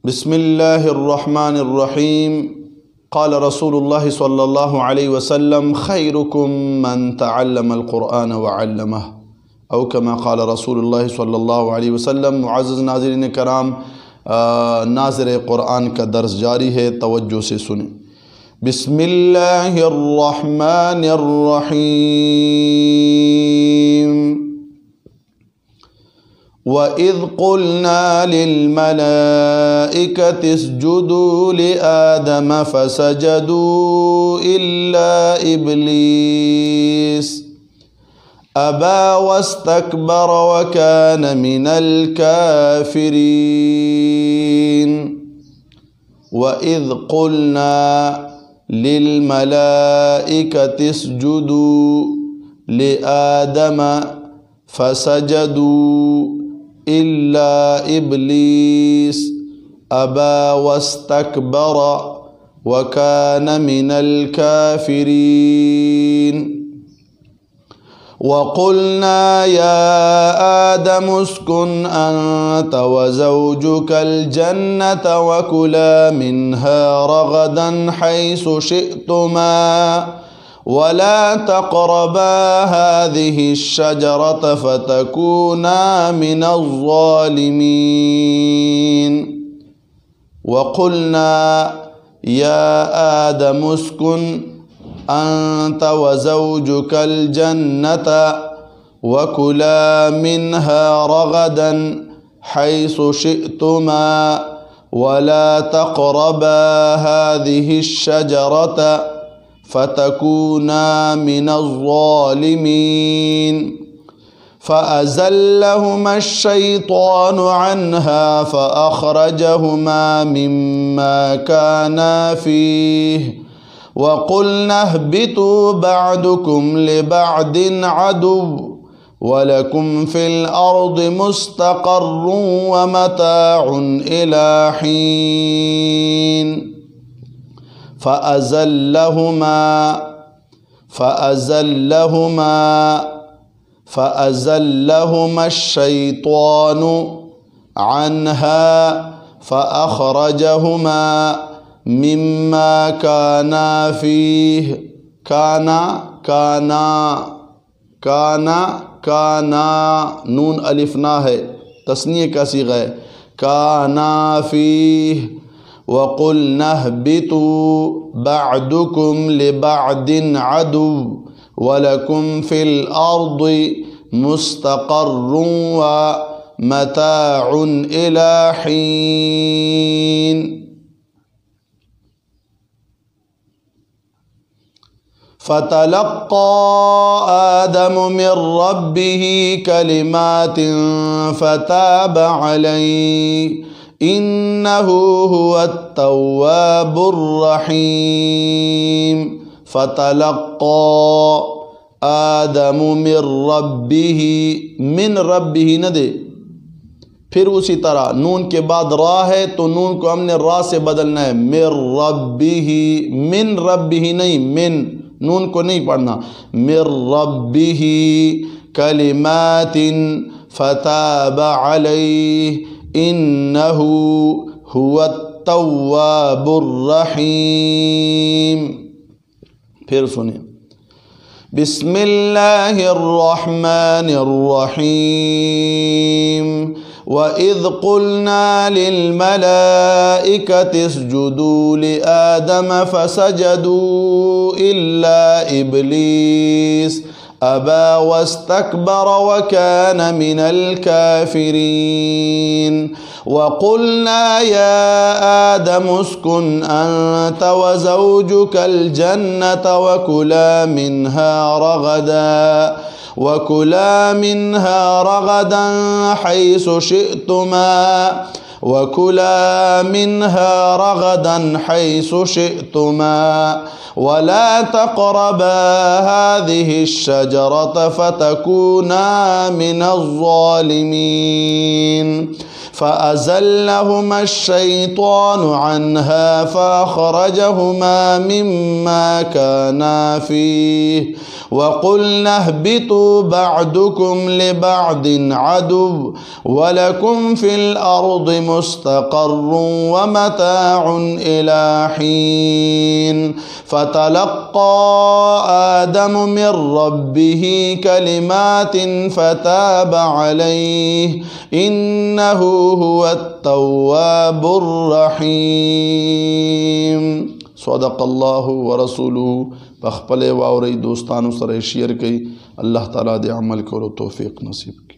बिस्मिल्लाहिर्रहमानिर्रहीम। क़ाल रसूलुल्लाह सल्लल्लाहु अलैहि वसल्लम खैरुकुम मन तअल्लमल क़ुरआन व अल्लमह औ कमा क़ाल रसूलुल्लाह सल्लल्लाहु अलैहि वसल्लम। मुअज़्ज़ज़ नाज़रीन कराम, नाज़िर क़ुरआन का दर्स जारी है, तवज्जो से सुने। बिस्मिल्लाहिर्रहमानिर्रहीम। वइज़ क़ुल्ना लिल्मलाइकति इसजुदू लिआदम फसजदू इल्ला इब्लीस अबा वस्तकबर वकान मिनल काफिरीन। वइज़ क़ुल्ना लिल्मलाइकति इसजुदू लिआदम फसजदू इल्ला इब्लीस अबा वस्तकबर वकान मिनल काफिरीन। वक़ुल्ना या आदम उस्कुन अन्त वज़ौजुकल जन्नत वकुला मिन्हा रगदन हैसु शिअ्तुमा वला तक़रबा हाज़िहि शजरत फ़तकूना मिनज़्ज़ालिमीन। वक़ुल्ना या आदम उस्कुन अन्त वज़ौजुकल जन्नत वकुला मिन्हा रगदन हैसु शिअ्तुमा वला तक़रबा हाज़िहि शजरत फ़तकूना मिनज़्ज़ालिमीन। फ़अज़ल्लहुमा अश्शैतानु अन्हा फ़अख़रजहुमा मिम्मा काना फ़ीह वक़ुल्ना ihbiतू बअदुकुम लिबअदिन अदुव्व वलकुम फ़िल अर्दि मुस्तक़र्रुन व मताउन इला हीन। फ़अज़ल्लहुमा अश्शैतानु अन्हा फ़अख़रजहुमा मिम्मा काना फ़ीह। काना काना काना काना नून अलिफ ना है, तस्नीय का सीगा है। काना फ़ीह वक़ुल्ना ihbiतू बअदुकुम लिबअदिन अदुव्व वलकुम फ़िल अर्दि मुस्तक़र्रुन व मताउन इला हीन। फ़तलक़्क़ा आदम मिन रब्बिही कलिमातिन फ़ताब अलैहि इन्नहु हुवत्तव्वाबुर रहीम। फ़तलक़्क़ा आदम मिन रब्बिही न दे, फिर उसी तरह नून के बाद रा है तो नून को हमने रा से बदलना है। मिर रब्बिही, मिन रब्बिही नहीं, मिन नून को नहीं पढ़ना। मिर रब्बिही कलिमातिन फ़ताब अलैहि इन्नहु हुवत्तव्वाबुर रहीम। फिर सुनिए। बिस्मिल्लाहिर्रहमानिर्रहीम। वइज़ क़ुल्ना लिल्मलाइकति इसजुदू लिआदम फसजदू इल्ला इब्लीस अबा वस्तकबर वकान मिनल काफिरीन। वक़ुल्ना या आदम उस्कुन अन्त वज़ौजुकल जन्नत वकुला मिन्हा रगदन हैसु शिअ्तुमा वला तक़रबा हाज़िहि शजरत फ़तकूना मिनज़्ज़ालिमीन। फ़अज़ल्लहुमा अश-शैतानु अन्हा फ़अख़रजहुमा मिम्मा काना फ़ीह वक़ुल्ना ihबितू बअदुकुम लिबअदिन अदुव्व वलकुम फ़िल अर्दि मुस्तक़र्रुन व मताउन इला हीन फ़तलक़्क़ा आदम मिर रब्बिही कलिमातिन फ़ताब अलैहि इन्नहु हुवत तव्वाबुर रहीम। सदक़ल्लाहु व रसूलुहु। पखपले वावरई दोस्तानु सरे शेयर कई। अल्लाह ताला दे अमल करो तौफीक नसीब की।